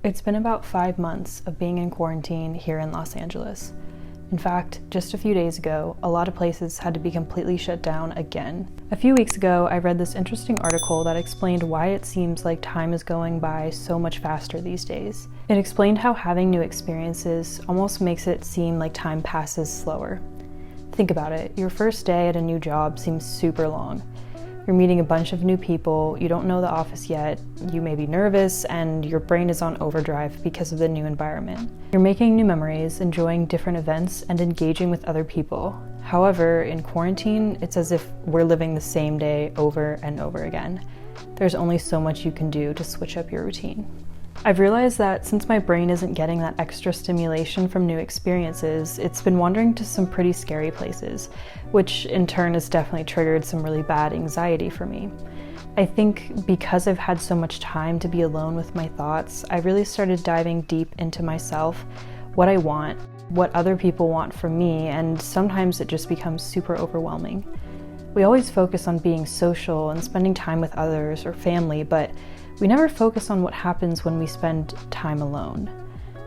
It's been about 5 months of being in quarantine here in Los Angeles. In fact, just a few days ago, a lot of places had to be completely shut down again. A few weeks ago, I read this interesting article that explained why it seems like time is going by so much faster these days. It explained how having new experiences almost makes it seem like time passes slower. Think about it, your first day at a new job seems super long. You're meeting a bunch of new people, you don't know the office yet, you may be nervous, and your brain is on overdrive because of the new environment. You're making new memories, enjoying different events, and engaging with other people. However, in quarantine, it's as if we're living the same day over and over again. There's only so much you can do to switch up your routine. I've realized that since my brain isn't getting that extra stimulation from new experiences, it's been wandering to some pretty scary places, which in turn has definitely triggered some really bad anxiety for me. I think because I've had so much time to be alone with my thoughts, I really started diving deep into myself, what I want, what other people want from me, and sometimes it just becomes super overwhelming. We always focus on being social and spending time with others or family, but we never focus on what happens when we spend time alone.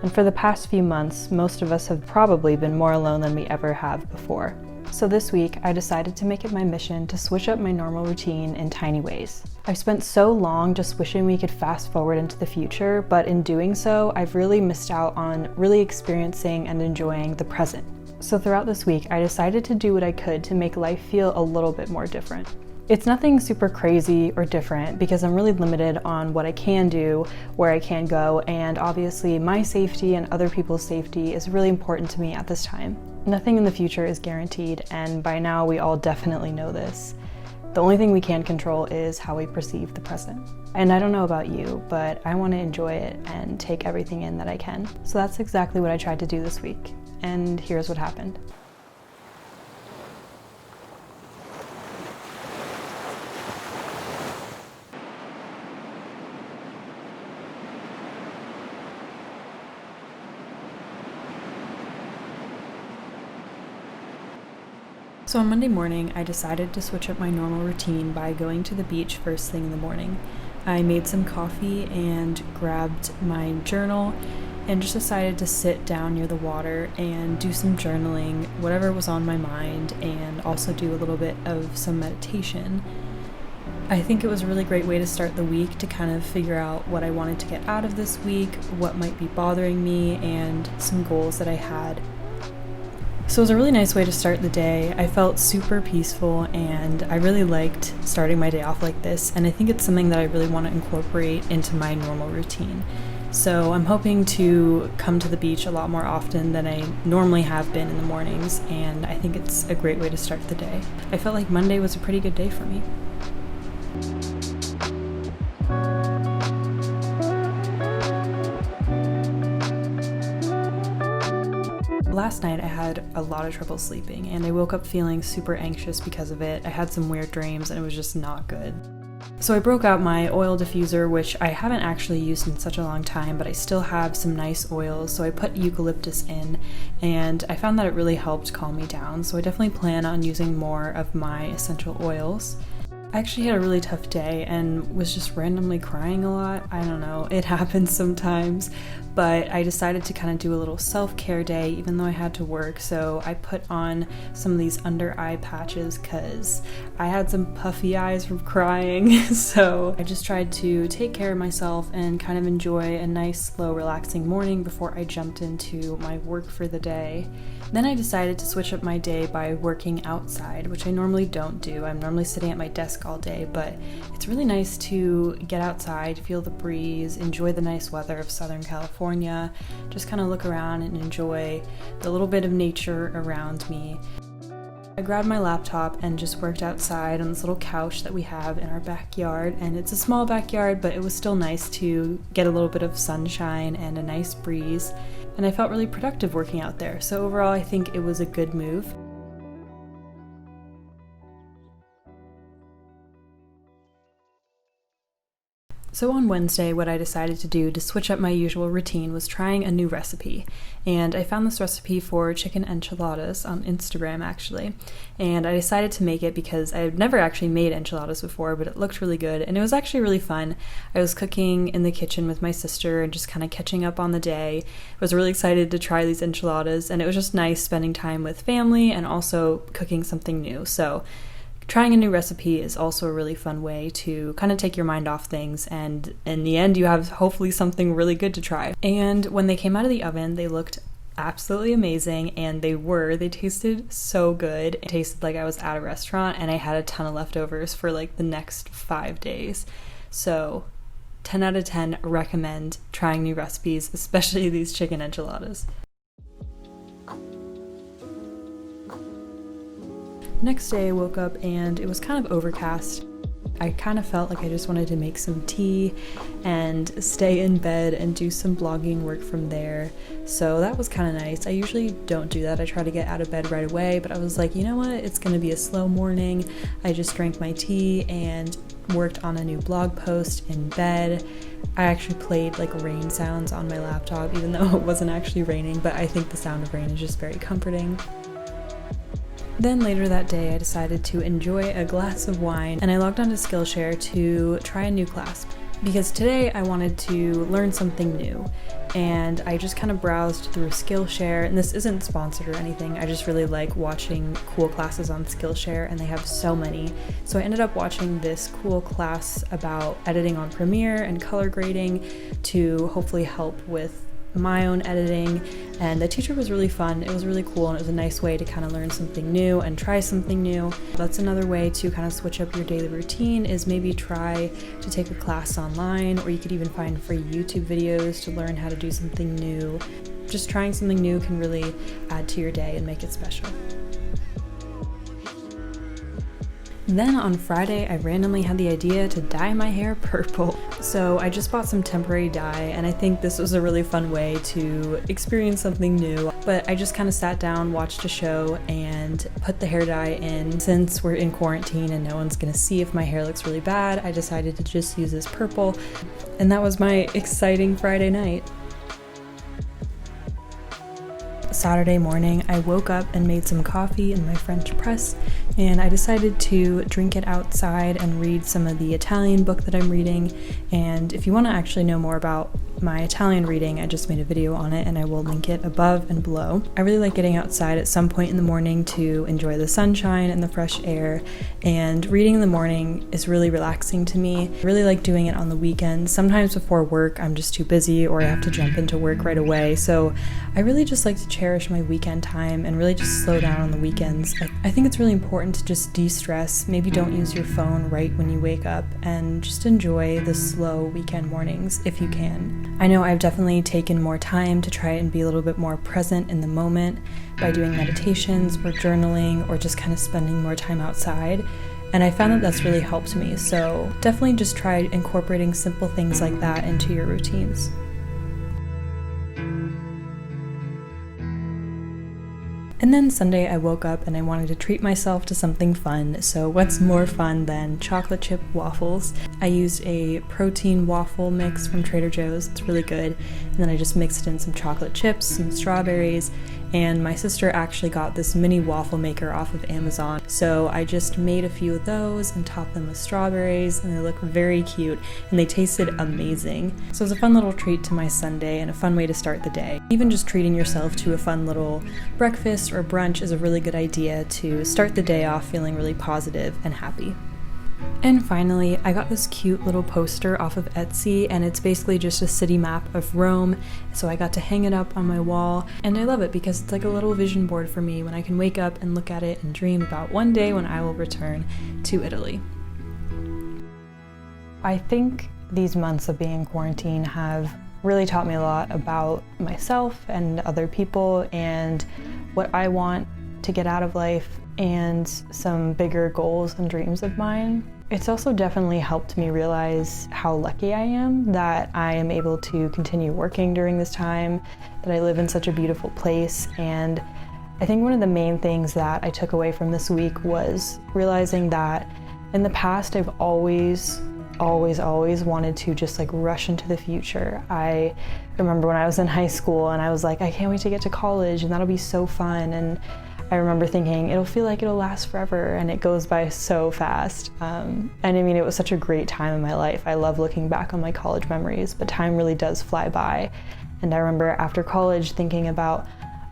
And for the past few months, most of us have probably been more alone than we ever have before. So this week, I decided to make it my mission to switch up my normal routine in tiny ways. I've spent so long just wishing we could fast forward into the future, but in doing so, I've really missed out on really experiencing and enjoying the present. So throughout this week, I decided to do what I could to make life feel a little bit more different. It's nothing super crazy or different because I'm really limited on what I can do, where I can go, and obviously my safety and other people's safety is really important to me at this time. Nothing in the future is guaranteed, and by now we all definitely know this. The only thing we can control is how we perceive the present. And I don't know about you, but I want to enjoy it and take everything in that I can. So that's exactly what I tried to do this week, and here's what happened. So on Monday morning, I decided to switch up my normal routine by going to the beach first thing in the morning. I made some coffee and grabbed my journal and just decided to sit down near the water and do some journaling, whatever was on my mind, and also do a little bit of some meditation. I think it was a really great way to start the week to kind of figure out what I wanted to get out of this week, what might be bothering me, and some goals that I had. So it was a really nice way to start the day. I felt super peaceful and I really liked starting my day off like this, and I think it's something that I really want to incorporate into my normal routine. So I'm hoping to come to the beach a lot more often than I normally have been in the mornings, and I think it's a great way to start the day. I felt like Monday was a pretty good day for me. Last night I had a lot of trouble sleeping and I woke up feeling super anxious because of it. I had some weird dreams and it was just not good. So I broke out my oil diffuser, which I haven't actually used in such a long time, but I still have some nice oils, so I put eucalyptus in and I found that it really helped calm me down, so I definitely plan on using more of my essential oils. I actually had a really tough day and was just randomly crying a lot. I don't know, it happens sometimes, but I decided to kind of do a little self-care day even though I had to work, so I put on some of these under eye patches because I had some puffy eyes from crying. So I just tried to take care of myself and kind of enjoy a nice, slow, relaxing morning before I jumped into my work for the day. Then I decided to switch up my day by working outside, which I normally don't do. I'm normally sitting at my desk all day, but it's really nice to get outside, feel the breeze, enjoy the nice weather of Southern California, just kind of look around and enjoy the little bit of nature around me. I grabbed my laptop and just worked outside on this little couch that we have in our backyard, and it's a small backyard, but it was still nice to get a little bit of sunshine and a nice breeze, and I felt really productive working out there. So overall, I think it was a good move. So on Wednesday, what I decided to do to switch up my usual routine was trying a new recipe. And I found this recipe for chicken enchiladas on Instagram, actually. And I decided to make it because I had never actually made enchiladas before, but it looked really good. And it was actually really fun. I was cooking in the kitchen with my sister and just kind of catching up on the day. I was really excited to try these enchiladas, and it was just nice spending time with family and also cooking something new. So trying a new recipe is also a really fun way to kind of take your mind off things, and in the end you have hopefully something really good to try. And when they came out of the oven, they looked absolutely amazing, and they tasted so good. It tasted like I was at a restaurant, and I had a ton of leftovers for like the next 5 days. So 10 out of 10 recommend trying new recipes, especially these chicken enchiladas. Next day I woke up and it was kind of overcast. I kind of felt like I just wanted to make some tea and stay in bed and do some blogging work from there. So that was kind of nice. I usually don't do that. I try to get out of bed right away, but I was like, you know what? It's going to be a slow morning. I just drank my tea and worked on a new blog post in bed. I actually played like rain sounds on my laptop, even though it wasn't actually raining, but I think the sound of rain is just very comforting. Then later that day, I decided to enjoy a glass of wine, and I logged onto Skillshare to try a new class. Because today I wanted to learn something new, and I just kind of browsed through Skillshare, and this isn't sponsored or anything, I just really like watching cool classes on Skillshare, and they have so many. So I ended up watching this cool class about editing on Premiere and color grading to hopefully help with my own editing, and the teacher was really fun. It was really cool, and it was a nice way to kind of learn something new and try something new. That's another way to kind of switch up your daily routine, is maybe try to take a class online, or you could even find free YouTube videos to learn how to do something new. Just trying something new can really add to your day and make it special. Then on Friday, I randomly had the idea to dye my hair purple. So I just bought some temporary dye, and I think this was a really fun way to experience something new. But I just kind of sat down, watched a show, and put the hair dye in. Since we're in quarantine and no one's gonna see if my hair looks really bad, I decided to just use this purple. And that was my exciting Friday night. Saturday morning, I woke up and made some coffee in my French press, and I decided to drink it outside and read some of the Italian book that I'm reading. And if you want to actually know more about my Italian reading, I just made a video on it, and I will link it above and below. I really like getting outside at some point in the morning to enjoy the sunshine and the fresh air, and reading in the morning is really relaxing to me. I really like doing it on the weekends. Sometimes before work I'm just too busy, or I have to jump into work right away, so I really just like to cherish my weekend time and really just slow down on the weekends. I think it's really important to just de-stress. Maybe don't use your phone right when you wake up, and just enjoy the slow weekend mornings if you can. I know I've definitely taken more time to try and be a little bit more present in the moment by doing meditations or journaling, or just kind of spending more time outside. And I found that that's really helped me. So definitely just try incorporating simple things like that into your routines. And then Sunday I woke up and I wanted to treat myself to something fun, so what's more fun than chocolate chip waffles? I used a protein waffle mix from Trader Joe's, it's really good, and then I just mixed in some chocolate chips, some strawberries, and my sister actually got this mini waffle maker off of Amazon, so I just made a few of those and topped them with strawberries, and they look very cute, and they tasted amazing. So it was a fun little treat to my Sunday and a fun way to start the day. Even just treating yourself to a fun little breakfast or brunch is a really good idea to start the day off feeling really positive and happy. And finally, I got this cute little poster off of Etsy, and it's basically just a city map of Rome, so I got to hang it up on my wall, and I love it because it's like a little vision board for me when I can wake up and look at it and dream about one day when I will return to Italy. I think these months of being in quarantine have really taught me a lot about myself and other people and what I want to get out of life and some bigger goals and dreams of mine. It's also definitely helped me realize how lucky I am that I am able to continue working during this time, that I live in such a beautiful place. And I think one of the main things that I took away from this week was realizing that in the past I've always always wanted to just like rush into the future. I remember when I was in high school and I was like, I can't wait to get to college and that'll be so fun. And I remember thinking it'll feel like it'll last forever, and it goes by so fast. And I mean, it was such a great time in my life. I love looking back on my college memories, but time really does fly by. And I remember after college thinking about,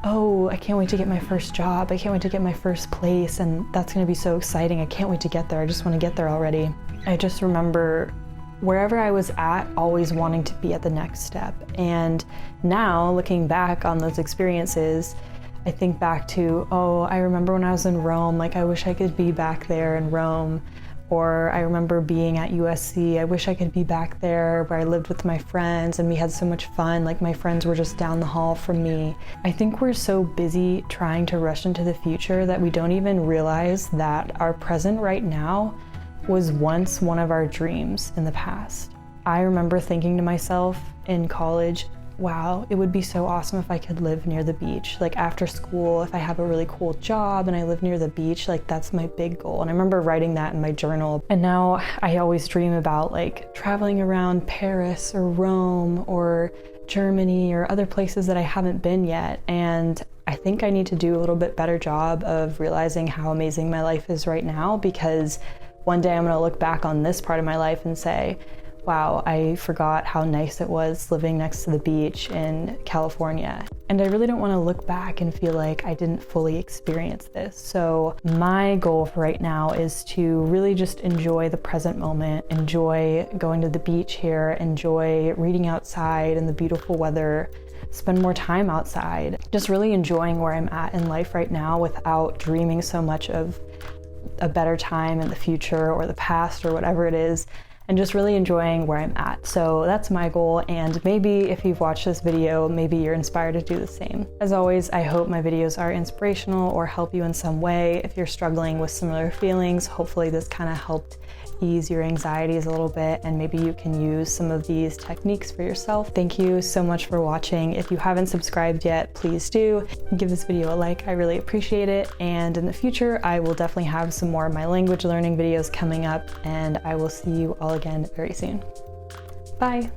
oh, I can't wait to get my first job. I can't wait to get my first place, and that's gonna be so exciting. I can't wait to get there. I just wanna get there already. I just remember wherever I was at, always wanting to be at the next step. And now, looking back on those experiences, I think back to, oh, I remember when I was in Rome, like I wish I could be back there in Rome. Or I remember being at USC, I wish I could be back there where I lived with my friends and we had so much fun, like my friends were just down the hall from me. I think we're so busy trying to rush into the future that we don't even realize that our present right now was once one of our dreams in the past. I remember thinking to myself in college, wow, it would be so awesome if I could live near the beach. Like after school, if I have a really cool job and I live near the beach, like that's my big goal. And I remember writing that in my journal. And now I always dream about like traveling around Paris or Rome or Germany or other places that I haven't been yet. And I think I need to do a little bit better job of realizing how amazing my life is right now, because one day I'm gonna look back on this part of my life and say, wow, I forgot how nice it was living next to the beach in California. And I really don't want to look back and feel like I didn't fully experience this. So my goal for right now is to really just enjoy the present moment, enjoy going to the beach here, enjoy reading outside in the beautiful weather, spend more time outside, just really enjoying where I'm at in life right now without dreaming so much of a better time in the future or the past or whatever it is, and just really enjoying where I'm at. So that's my goal, and maybe if you've watched this video, maybe you're inspired to do the same. As always, I hope my videos are inspirational or help you in some way. If you're struggling with similar feelings, hopefully this kind of helped ease your anxieties a little bit, and maybe you can use some of these techniques for yourself. Thank you so much for watching. If you haven't subscribed yet, please do. Give this video a like, I really appreciate it. And in the future, I will definitely have some more of my language learning videos coming up, and I will see you all again very soon. Bye.